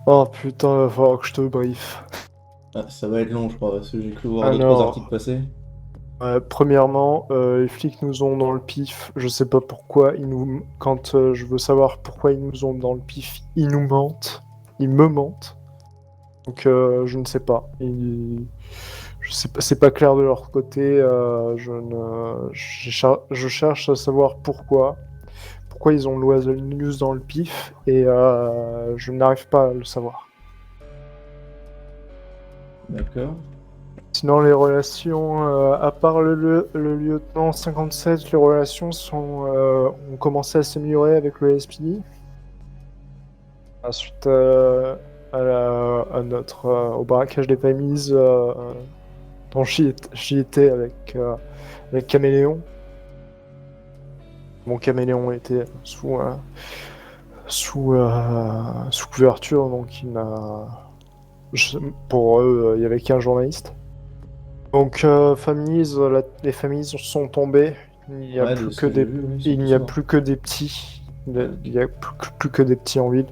Oh putain, va falloir que je te briefe. Ah, ça va être long, je crois, parce que j'ai cru voir deux trois articles Alors, passer. premièrement, les flics nous ont dans le pif. Je sais pas pourquoi. Quand je veux savoir pourquoi ils nous ont dans le pif, ils nous mentent. Ils me mentent. Donc, je ne sais pas. Je sais pas, c'est pas clair de leur côté. Je cherche à savoir pourquoi. Pourquoi ils ont l'Oiseau News dans le pif et je n'arrive pas à le savoir. D'accord. Sinon, les relations, à part le lieutenant 57, les relations ont commencé à s'améliorer avec le SPD. Suite au braquage des familles dont j'y étais avec Caméléon. Mon Caméléon était sous couverture, donc je- pour eux, il y avait qu'un journaliste. Donc, les familles sont tombées. Il n'y a Ouais, de plus ce que que j'ai des, vu, oui, ils sont il tous n'y a morts. plus que des petits. Il Ok. n'y a plus que des petits en ville.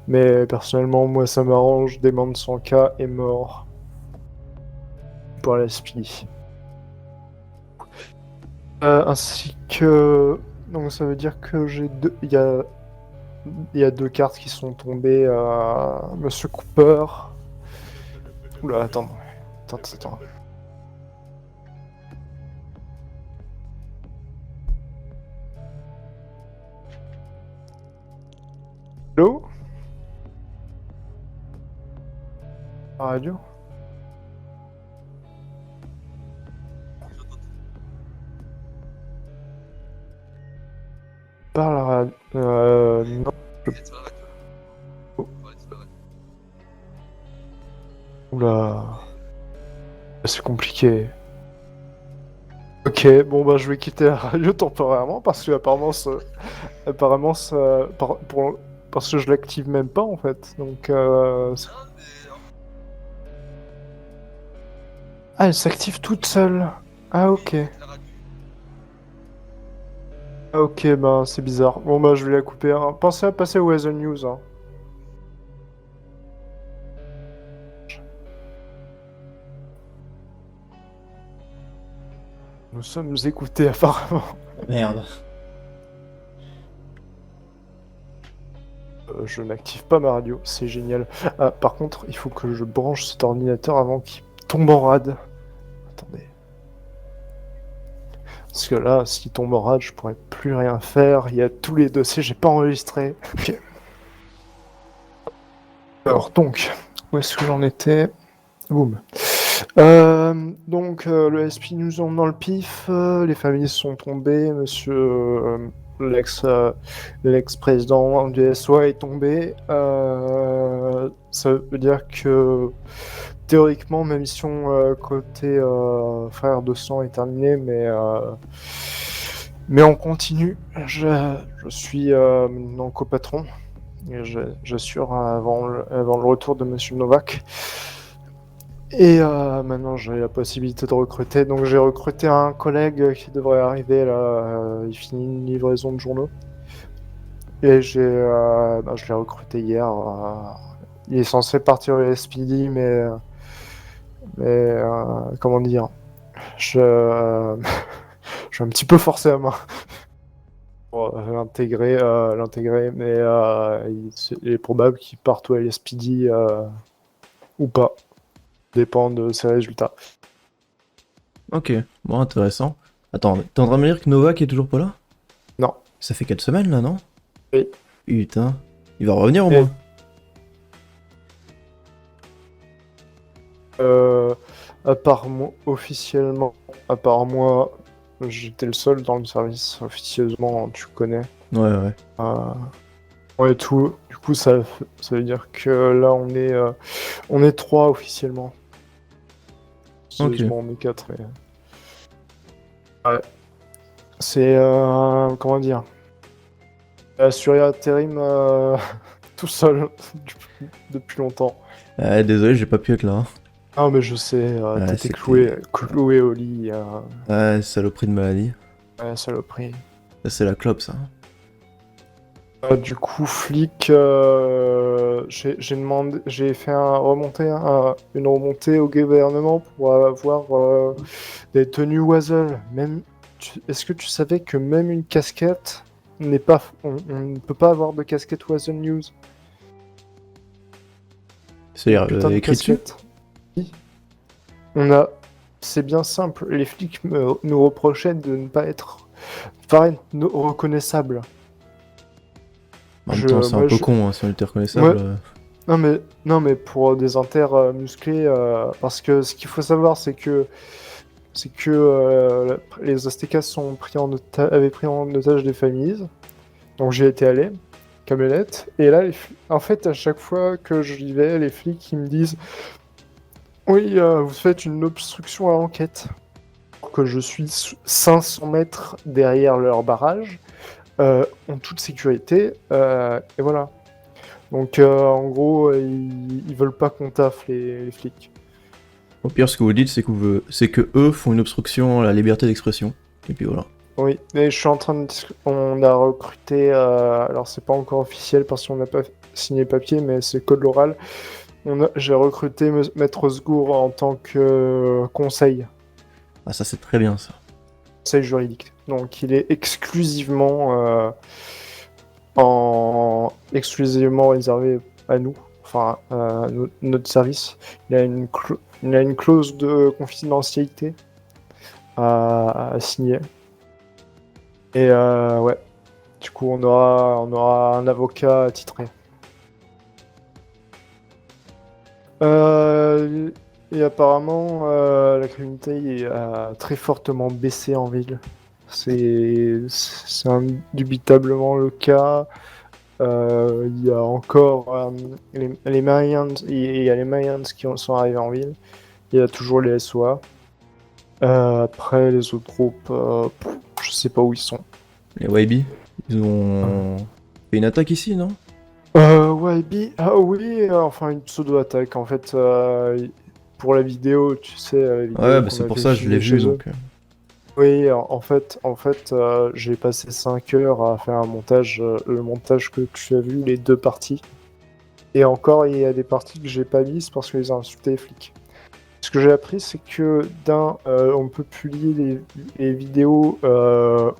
Mais personnellement, moi, ça m'arrange. Desmond Sanka est mort pour la SPI. Ainsi que, donc ça veut dire que il y a deux cartes qui sont tombées à Monsieur Cooper. Oula, attends. Allô? La radio? Par la radio. Non. Oula, c'est compliqué. Ok, bon bah je vais quitter la radio temporairement parce que parce que je l'active même pas en fait. Donc ah, elle s'active toute seule. Ah ok. Ah ok, bah c'est bizarre. Bon bah je vais la couper, hein. Pensez à passer au Weather News, hein. Nous sommes écoutés apparemment. Merde. Je n'active pas ma radio, c'est génial. Ah, par contre, il faut que je branche cet ordinateur avant qu'il tombe en rade. Attendez. Parce que là, s'il tombe en rade, je pourrais plus rien faire. Il y a tous les dossiers, j'ai pas enregistré. Ok. Alors donc, où est-ce que j'en étais? Boum. Le SP nous ont dans le pif, les familles sont tombées, l'ex, euh, l'ex-président du SOA est tombé. Ça veut dire que théoriquement, ma mission côté frère de sang est terminée, mais on continue. Je suis maintenant copatron. Et j'assure avant le retour de Monsieur Novak. Et maintenant, j'ai la possibilité de recruter. Donc, j'ai recruté un collègue qui devrait arriver là. Il finit une livraison de journaux. Et je l'ai recruté hier. Il est censé partir au SPD, comment dire, je, je suis un petit peu forcé à main pour l'intégrer, mais il est probable qu'il parte au LSPD ou pas. Dépend de ses résultats. Ok, bon, intéressant. Attends, t'es en train de me dire que Novak est toujours pas là? Non. Ça fait 4 semaines là, non? Oui. Putain. Il va revenir au Et, moins. euh, officiellement, à part moi, j'étais le seul dans le service officieusement, tu connais. Ouais, ouais. Euh, ouais, tout. Du coup, ça veut dire que là, on est trois officiellement. Ok. Officieusement, on est quatre. Ouais. C'est, comment dire, assuré intérim tout seul depuis longtemps. Désolé, j'ai pas pu être là, Ah, mais je sais, hein. t'étais cloué au lit, Ouais, saloperie de maladie. saloperie. Ça, c'est la clope, ça. Du coup, flic, j'ai fait une remontée au gouvernement pour avoir des tenues Wazzle. Est-ce que tu savais que même une casquette n'est pas, on ne peut pas avoir de casquette Wazzle News? Une C'est-à-dire putain de écrit dessus? casquette. Oui. On a, c'est bien simple. Les flics nous reprochaient de ne pas être, reconnaissables. En même temps, c'est un Moi, peu con, hein, si on était moi, reconnaissable. non, mais pour des inters musclés, parce que ce qu'il faut savoir, c'est que les Aztecas avaient pris en otage des familles. Donc j'y étais allé, camionnette. Et là, en fait, à chaque fois que j'y vais, les flics ils me disent oui, vous faites une obstruction à l'enquête. Alors que je suis 500 mètres derrière leur barrage, en toute sécurité, et voilà. Donc en gros, ils veulent pas qu'on taffe les flics. Au pire, ce que vous dites, c'est que eux font une obstruction à la liberté d'expression. Et puis voilà. Oui, mais je suis en train de... On a recruté, alors c'est pas encore officiel parce qu'on n'a pas signé papier, mais c'est code l'oral. J'ai recruté Maître Sgour en tant que Ah, ça, c'est très bien, ça. conseil juridique. Donc il est exclusivement réservé à nous, enfin à notre service. Il a une clause de confidentialité à signer. Et ouais, du coup on aura un avocat attitré. Et apparemment, la criminalité a très fortement baissé en ville. C'est indubitablement le cas. Il y a encore les Mayans, il y a les Mayans qui sont arrivés en ville. Il y a toujours les SOA. Après, les autres groupes, je sais pas où ils sont. Les YB, ils ont fait une attaque ici, non? Ouais, ah oui, enfin une pseudo-attaque en fait. Pour la vidéo, tu sais, la Ouais, vidéo bah qu'on c'est pour avait ça, je l'ai filmée vu, chez eux. donc... Oui, en fait, j'ai passé 5 heures à faire un montage, le montage que tu as vu, les deux parties. Et encore, il y a des parties que j'ai pas mises parce qu'ils ont insulté les flics. Ce que j'ai appris, c'est que on peut publier les vidéos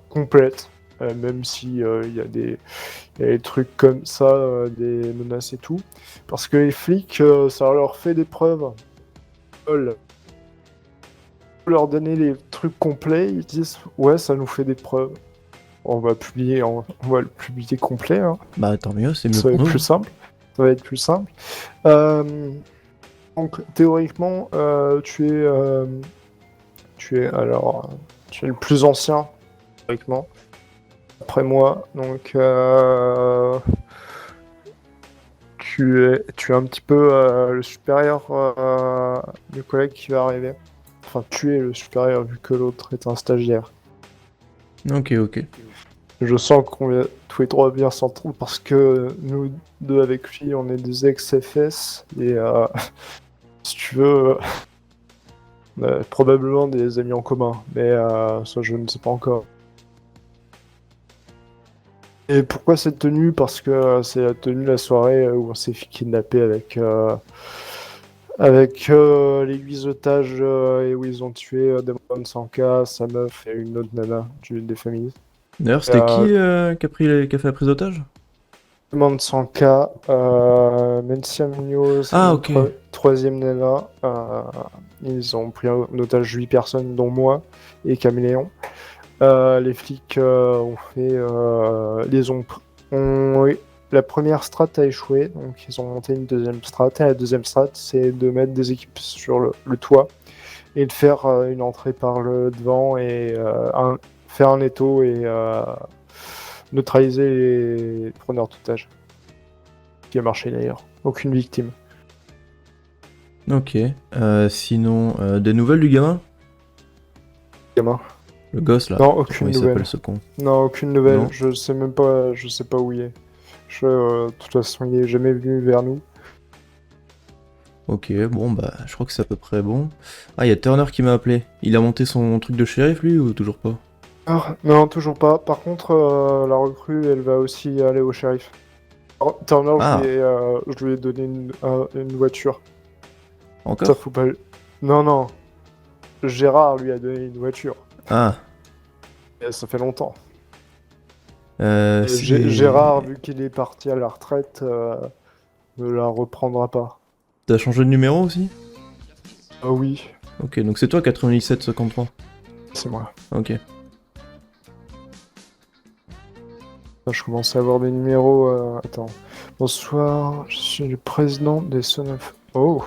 complètes, même si il y a des trucs comme ça, des menaces et tout. Parce que les flics, ça leur fait des preuves. Lol. Leur donner les trucs complets, ils disent ouais, ça nous fait des preuves. On va le publier complet, hein. Bah tant mieux, c'est mieux Ça va pour être nous. plus simple. Ça va être plus simple. Euh, donc théoriquement, tu es le plus ancien théoriquement après moi, donc tu es un petit peu le supérieur du collègue qui va arriver. Enfin, tu es le supérieur vu que l'autre est un stagiaire. Ok, ok. Je sens qu'on va tous les trois bien s'entendre parce que nous deux avec lui, on est des ex-FS et si tu veux, on a probablement des amis en commun, mais ça je ne sais pas encore. Et pourquoi cette tenue? Parce que c'est la tenue de la soirée où on s'est fait kidnapper avec les 8 otages et où ils ont tué Demon Sanka, sa meuf et une autre nana des familles. D'ailleurs, Et, c'était qui a fait la prise d'otage? Demon Sanka, Mencia Munoz, Ah, une ok. troisième nana. Ils ont pris en otage 8 personnes, dont moi et Caméléon. Les flics ont fait. Oui, la première strat a échoué, donc ils ont monté une deuxième strat. Et la deuxième strat, c'est de mettre des équipes sur le toit et de faire une entrée par le devant et faire un étau et neutraliser les preneurs d'otages. Qui a marché d'ailleurs. Aucune victime. Ok. Sinon, des nouvelles du gamin? Gamin. Le gosse là. Non, Je sais pas comment aucune il s'appelle nouvelle. ce con. Non, aucune nouvelle. Non? Je sais pas où il est. De toute façon, il est jamais venu vers nous. Ok, bon bah je crois que c'est à peu près bon. Ah, il y a Turner qui m'a appelé. Il a monté son truc de shérif lui ou toujours pas? Non, toujours pas. Par contre, la recrue, elle va aussi aller au shérif. Alors, Turner, Ah, je lui ai donné une voiture. Ça, encore? faut pas... Non, non. Gérard lui a donné une voiture. Ah, Et ça fait longtemps. Gérard, c'est... vu qu'il est parti à la retraite, ne la reprendra pas. T'as changé de numéro aussi? Ah oui, Ok, donc c'est toi 9753. c'est moi. Ok. Là, je commence à avoir des numéros. Attends. Bonsoir, je suis le président des Son of... Oh,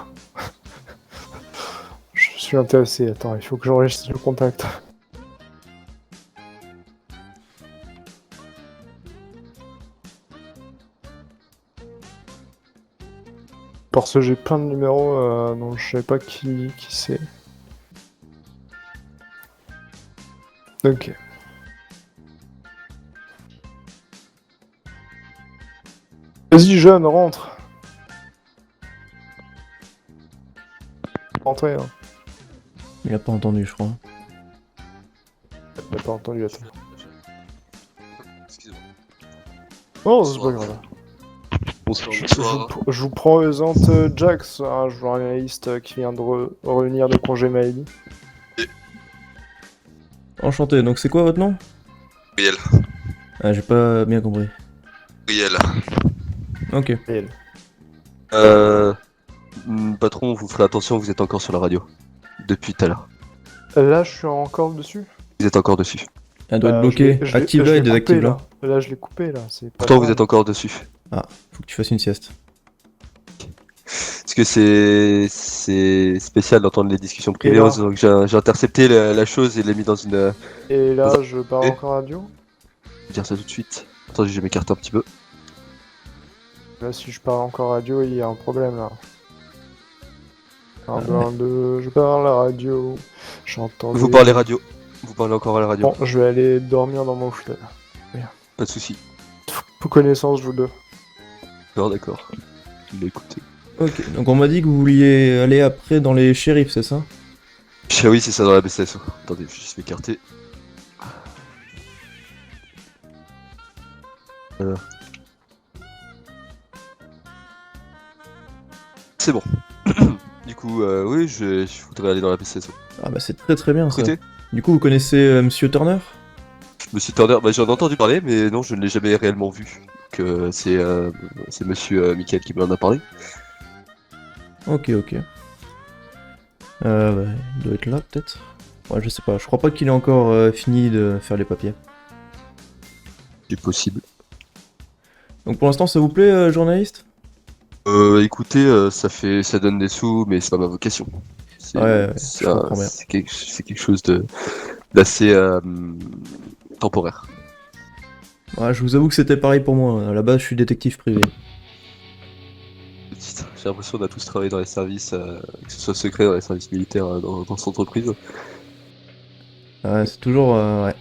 je suis intéressé. Attends, il faut que j'enregistre le contact. Parce que j'ai plein de numéros dont je sais pas qui c'est. Ok. Vas-y, jeune, rentre. Rentrez, hein. Il a pas entendu, je crois. T'as pas entendu, attends. Excusez-moi. Oh, c'est pas Bonsoir. grave. Bonsoir, Je bonsoir. je vous présente Jax, un journaliste qui vient de revenir de congé maladie. Enchanté, donc c'est quoi votre nom? Gabriel. Ah, j'ai pas bien compris. Gabriel. Ok. Et elle. Patron, vous ferez attention, vous êtes encore sur la radio. Depuis tout à l'heure. Là, je suis encore dessus. Vous êtes encore dessus. Elle doit être Je bloquée. l'ai- je l'ai- Active-la je et l'ai coupé, désactive-la. là. Là, je l'ai coupé, là. C'est pas Pourtant, vous grave. êtes encore dessus. Faut que tu fasses une sieste. Parce que c'est spécial d'entendre les discussions privées, là donc j'ai intercepté la chose et l'ai mis dans une... Et Dans là, un- je parle Eh. encore radio. Je vais dire ça tout de suite. Attendez, je vais m'écarter un petit peu. Là, si je parle encore radio, il y a un problème, là. Un, Ah deux, ouais. un, deux, je parle à la radio. J'entends. Vous parlez radio. Vous parlez encore à la radio. Bon, je vais aller dormir dans mon fauteuil. Pas de soucis. Pour connaissance, vous deux. Non, d'accord. Bah, écoutez. Ok, donc on m'a dit que vous vouliez aller après dans les shérifs, c'est ça? Ah oui, c'est ça dans la BCSO. Attendez, je vais juste m'écarter. Voilà. C'est bon. Du coup, oui, je voudrais aller dans la BCSO. Ah bah c'est très très bien ça. Écoutez, Du coup, vous connaissez Monsieur Turner? Monsieur Turner, bah, j'en ai entendu parler, mais non, je ne l'ai jamais réellement vu. Que c'est Monsieur Michael qui m'en a parlé. Ok, ok. Ouais, il doit être là peut-être. Ouais, je sais pas. Je crois pas qu'il ait encore fini de faire les papiers. C'est possible. Donc pour l'instant, ça vous plaît, journaliste? Écoutez, ça donne des sous, mais c'est pas ma vocation. Ouais, je comprends bien. C'est quelque chose d'assez temporaire. Ouais, je vous avoue que c'était pareil pour moi. À la base, je suis détective privé. J'ai l'impression qu'on a tous travaillé dans les services, que ce soit secret dans les services militaires, dans cette entreprise. Ouais, c'est toujours... ouais.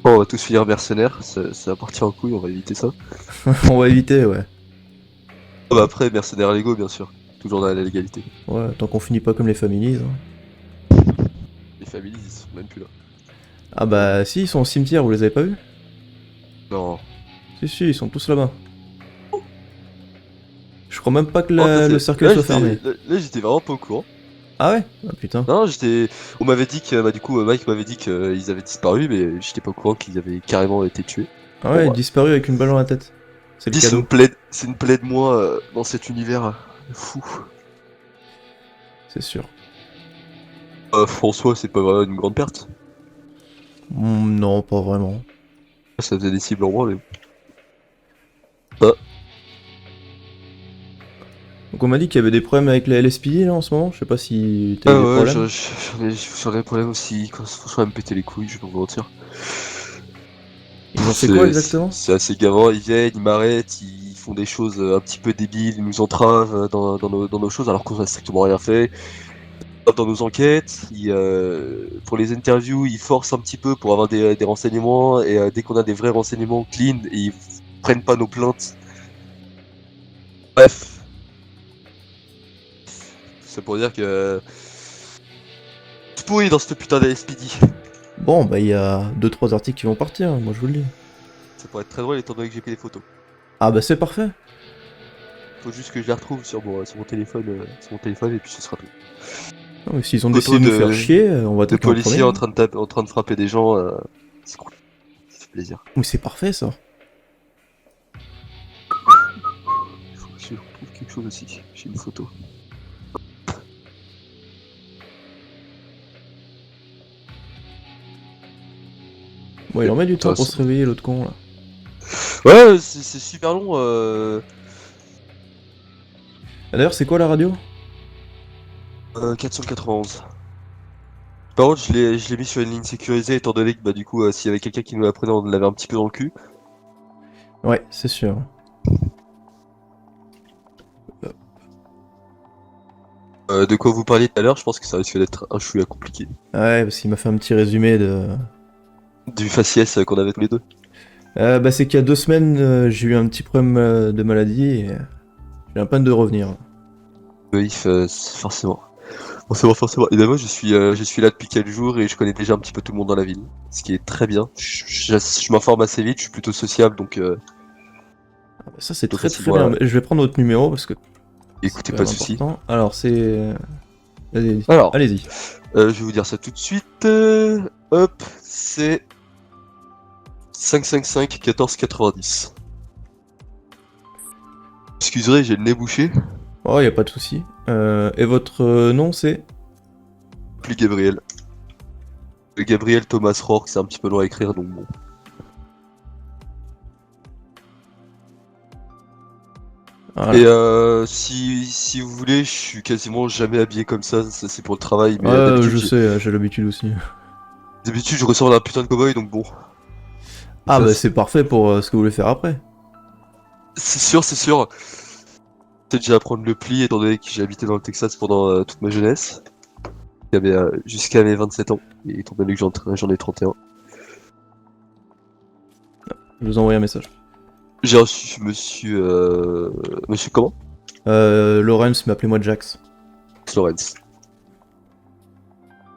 Bon, on va tous finir mercenaires, ça va partir en couille, on va éviter ça. On va éviter, ouais. Ah bah après, mercenaires légaux, bien sûr. Toujours dans la légalité. Ouais, tant qu'on finit pas comme les families. Hein. Les familles, ils sont même plus là. Ah bah si, ils sont au cimetière, vous les avez pas vus? Non. Si, ils sont tous là-bas. Je crois même pas que Oh, le cercueil soit fermé. Là, j'étais vraiment pas au courant. Ah ouais? Ah putain. Non, on m'avait dit que, bah du coup, Mike m'avait dit qu'ils avaient disparu, mais j'étais pas au courant qu'ils avaient carrément été tués. Ah ouais, Bon, ouais. disparu avec une balle dans la tête. C'est le Dis, cadeau. c'est une plaie de moi dans cet univers fou. C'est sûr. François, c'est pas vraiment une grande perte. Non, pas vraiment. Ça faisait des cibles en moins, mais Donc on m'a dit qu'il y avait des problèmes avec la LSPD là en ce moment. Je sais pas si t'as eu des ouais, problèmes. j'en ai des problèmes aussi. Quand François va me péter les couilles, je vais pas vous mentir. Ils ont fait quoi exactement? C'est assez gavant, ils viennent, ils m'arrêtent, ils font des choses un petit peu débiles, ils nous entravent dans nos choses alors qu'on a strictement rien fait. Dans nos enquêtes, pour les interviews, ils forcent un petit peu pour avoir des renseignements et dès qu'on a des vrais renseignements clean, ils prennent pas nos plaintes. Bref. C'est pour dire que... C'est pourri dans cette putain de SPD. Bon, bah, il y a 2-3 articles qui vont partir, moi je vous le dis. Ça pourrait être très drôle étant donné que j'ai pris des photos. Ah, bah, c'est parfait. Faut juste que je les retrouve sur mon téléphone et puis ce sera tout. Non, mais s'ils ont Photo décidé de nous de- faire chier, on va De attaquer en policiers premier. en train de frapper des gens, c'est cool. Ça fait plaisir. Mais c'est parfait, ça. Il faut que je retrouve quelque chose aussi. J'ai une photo. Bon, il en met du temps pour Intéressant. se réveiller, l'autre con, là. Ouais, c'est super long. Ah, d'ailleurs, c'est quoi la radio? 491. Par contre, je l'ai mis sur une ligne sécurisée étant donné que bah du coup, s'il y avait quelqu'un qui nous l'apprenait, on l'avait un petit peu dans le cul. Ouais, c'est sûr. De quoi vous parliez tout à l'heure, je pense que ça risque d'être un chouïa compliqué. Ouais, parce qu'il m'a fait un petit résumé de... Du faciès qu'on avait tous les deux. Bah, c'est qu'il y a 2 semaines, j'ai eu un petit problème de maladie et j'ai un peine de revenir. Oui, forcément. Forcément. Et ben moi, je suis là depuis quelques jours et je connais déjà un petit peu tout le monde dans la ville. Ce qui est très bien. Je m'informe assez vite, je suis plutôt sociable, donc Ah, bah, ça, c'est Donc, très si très moi- bien. Je vais prendre votre numéro parce que écoutez, c'est pas quand de même soucis. important. Alors, c'est... Allez-y. Alors. Allez-y. Je vais vous dire ça tout de suite. Hop, c'est 555 1490. Excuserez, j'ai le nez bouché. Oh, y a pas de souci. Et votre nom, c'est... Plus Gabriel. Gabriel Thomas Rourke, c'est un petit peu long à écrire, donc bon. Voilà. Et si vous voulez, je suis quasiment jamais habillé comme ça c'est pour le travail, mais d'habitude, je sais, j'ai l'habitude aussi. d'habitude, je ressemble à un putain de cowboy, donc bon. Ah, Ça, bah, c'est parfait pour ce que vous voulez faire après. c'est sûr, c'est sûr. Peut-être déjà apprendre le pli, étant donné que j'ai habité dans le Texas pendant toute ma jeunesse. Jusqu'à mes 27 ans, et étant donné que j'en ai 31. Je vous envoie un message. J'ai reçu Monsieur comment? Lawrence, mais appelez-moi Jax. Lawrence.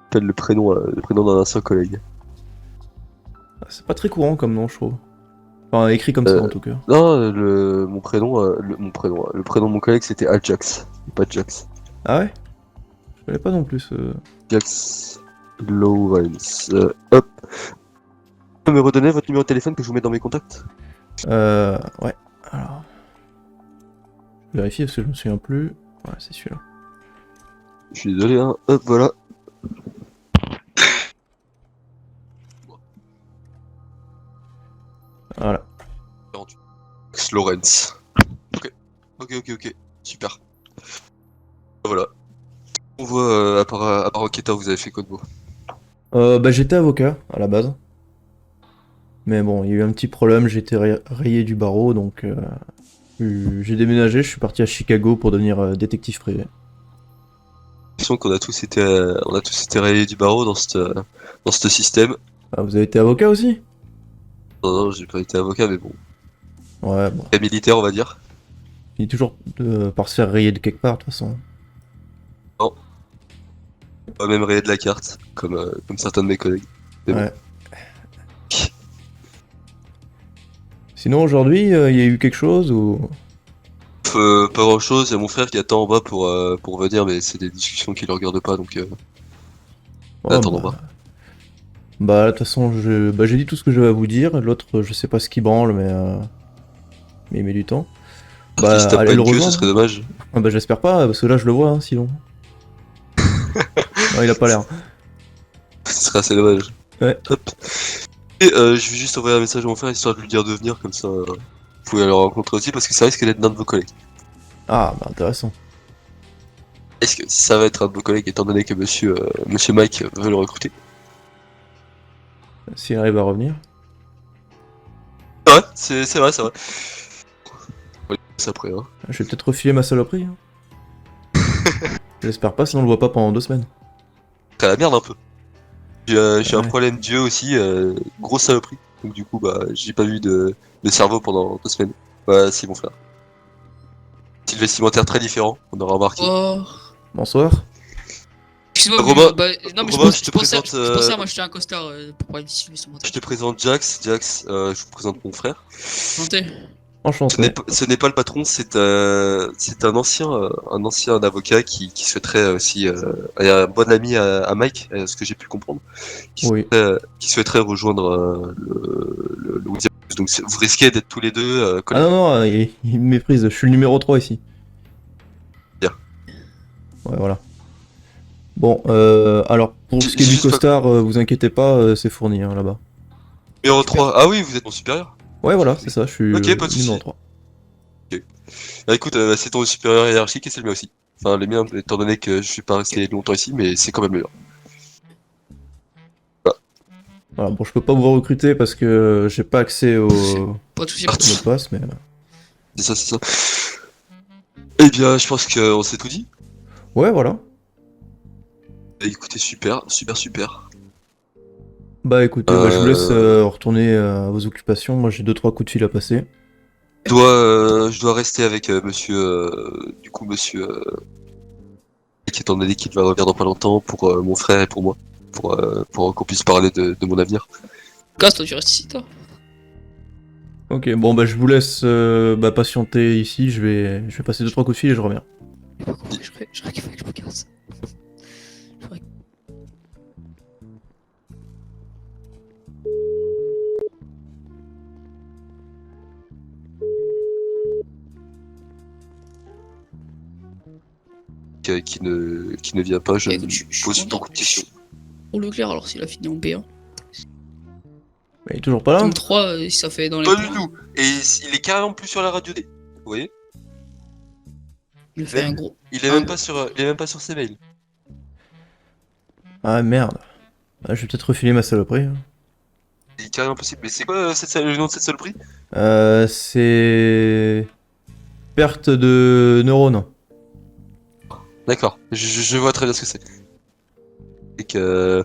Appelle le prénom d'un ancien collègue. Ah, c'est pas très courant comme nom, je trouve. Enfin, écrit comme ça, en tout cas. Non, mon prénom, le prénom de mon collègue c'était Ajax, pas Jax. Ah ouais? Je connais pas non plus ce... Jax Lawrence. Hop. Vous pouvez me redonner votre numéro de téléphone que je vous mette dans mes contacts? Ouais. Alors... Vérifier parce que je me souviens plus. Ouais, c'est celui-là. Je suis désolé, hein. Hop, voilà. Voilà. Jax Lawrence. Ok. Super. Voilà. On voit, à part Roqueta, vous avez fait quoi de beau? Bah, j'étais avocat, à la base. Mais bon, il y a eu un petit problème, j'ai été rayé du barreau, donc... j'ai déménagé, je suis parti à Chicago pour devenir détective privé. J'ai l'impression qu'on a tous été rayés du barreau dans ce système. Ah, vous avez été avocat aussi? Non, j'ai pas été avocat, mais bon. Ouais, bon. Et militaire, on va dire. Il finit toujours par se faire rayer de quelque part, de toute façon. Pas même rayé de la carte, comme certains de mes collègues. Mais bon. Ouais. Sinon, aujourd'hui, il y a eu quelque chose ou... Pas grand chose, il y a mon frère qui attend en bas pour venir, mais c'est des discussions qui le regardent pas, donc Oh, attends en bah... bas. Bah, de toute façon, j'ai dit tout ce que j'avais à vous dire. L'autre, je sais pas ce qu'il branle, mais il met du temps. Bah, si Bah, t'as pas allez le une queue, ce rejoindre. serait dommage. Ah bah, j'espère pas, parce que là, je le vois, hein, sinon. Non, il a pas l'air. Ce serait assez dommage. Ouais. Hop. Et je vais juste envoyer un message à mon frère histoire de lui dire de venir, comme ça vous pouvez le rencontrer aussi, parce que ça risque d'être l'un de vos collègues. Ah, bah, intéressant. Est-ce que ça va être un de vos collègues étant donné que monsieur Mike veut le recruter? S'il arrive à revenir. Ouais, c'est vrai. On va ça après, hein. Je vais peut-être refiler ma saloperie. Hein. J'espère pas, sinon on le voit pas pendant 2 semaines. C'est la merde un peu. J'ai un Ouais. problème d'yeux aussi, grosse saloperie. Donc du coup, bah, j'ai pas vu de cerveau pendant 2 semaines. Ouais, si mon frère. Style vestimentaire très différent, on aura remarqué. Oh, Bonsoir. Excuse-moi, Romain, non, mais Romain, je pensais à m'acheter un costard pour pouvoir distribuer sur mon je te présente Jax. Jax, je vous présente mon frère. Santé. Enchanté. Ce n'est pas le patron, c'est un ancien avocat qui souhaiterait aussi, et un bon ami à Mike, ce que j'ai pu comprendre, Oui. qui souhaiterait rejoindre le Wizard. Donc vous risquez d'être tous les deux Ah collègues. non, non, il me méprise. Je suis le numéro 3 ici. Bien. Ouais, voilà. Bon, alors, pour ce qui est J'ai du juste pas- costard, vous inquiétez pas, c'est fourni hein, là-bas. Numéro 3. Ah oui, vous êtes mon supérieur. Ouais, voilà, c'est ça, je suis Ok, pas de numéro souci. 3. Bah, écoute, c'est ton supérieur hiérarchique et c'est le mien aussi. Enfin, les miens, étant donné que je suis pas resté longtemps ici, mais c'est quand même le mien. Voilà, bon, je peux pas vous recruter parce que j'ai pas accès au Pas de soucis. Ah, mot de passe, mais... C'est ça, c'est ça. Eh bien, je pense qu'on s'est tout dit. Ouais, voilà. Écoutez, super, super, super. Bah écoutez, bah, je vous laisse retourner à vos occupations. Moi, j'ai 2-3 coups de fil à passer. Je dois rester avec monsieur, monsieur, qui étant donné qu'il va revenir dans pas longtemps pour mon frère et pour moi, pour qu'on puisse parler de mon avenir. Casse, toi, tu restes ici, toi. Ok, bon, bah je vous laisse bah, patienter ici. Je vais passer 2-3 coups de fil et je reviens. J'ai pas compris, je crois qu'il faut que je me casse. Qui ne vient pas, je Écoute, me je suis pose content. beaucoup de questions. Pour le clair, alors s'il a fini en B1. Mais il est toujours pas là En 3, ça fait dans les Pas points. du tout. Et il est carrément plus sur la radio D. Vous voyez? Il fait un gros. Il est même pas sur, il est même pas sur ses mails. Ah merde. Ah, je vais peut-être refiler ma saloperie. Hein. Il est carrément possible. Mais c'est quoi le nom de cette saloperie? C'est... Perte de neurones. D'accord, je vois très bien ce que c'est. Et que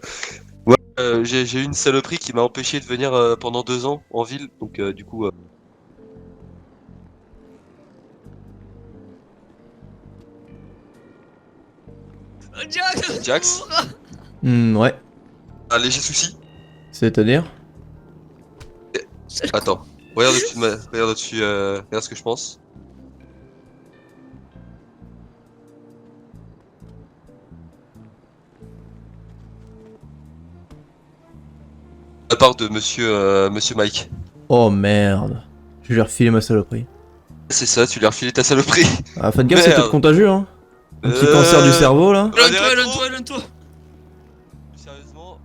ouais, j'ai eu une saloperie qui m'a empêché de venir pendant 2 ans en ville, donc du coup. Jax Jax, Ouais. un léger souci. C'est-à-dire? Attends, regarde au-dessus de regarde au-dessus, regarde ce que je pense. De la part de monsieur Mike. Oh merde. Je vais lui refiler ma saloperie. C'est ça, tu lui as refilé ta saloperie. Ah, faites gaffe, c'est Merde. peut-être contagieux, hein. Un petit cancer du cerveau, là. Éloigne-toi. Sérieusement,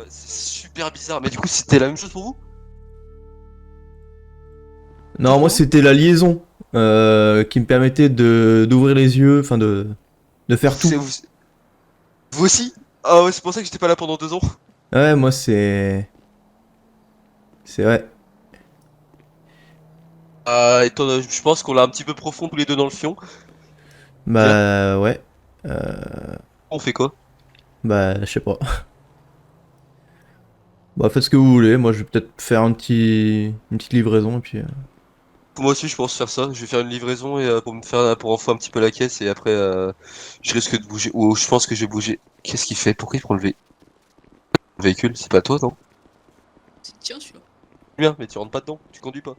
c'est super bizarre. Mais du coup, c'était la même chose pour vous? Non, moi, c'était la liaison qui me permettait d'ouvrir les yeux, enfin de faire tout. Vous aussi? Ah ouais, c'est pour ça que j'étais pas là pendant 2 ans. Ouais, moi, c'est... C'est vrai. Je pense qu'on l'a un petit peu profond tous les deux dans le fion. Bah, ouais. On fait quoi? Bah, je sais pas. Bah, faites ce que vous voulez. Moi, je vais peut-être faire une petite livraison, et puis... Moi aussi, je pense faire ça. Je vais faire une livraison et pour enfouir un petit peu la caisse et après, je risque de bouger. Ou je pense que je vais bouger. Qu'est-ce qu'il fait? Pourquoi il prend le véhicule? C'est pas toi, non? Tiens, celui-là. Bien, mais tu rentres pas dedans. Tu conduis pas.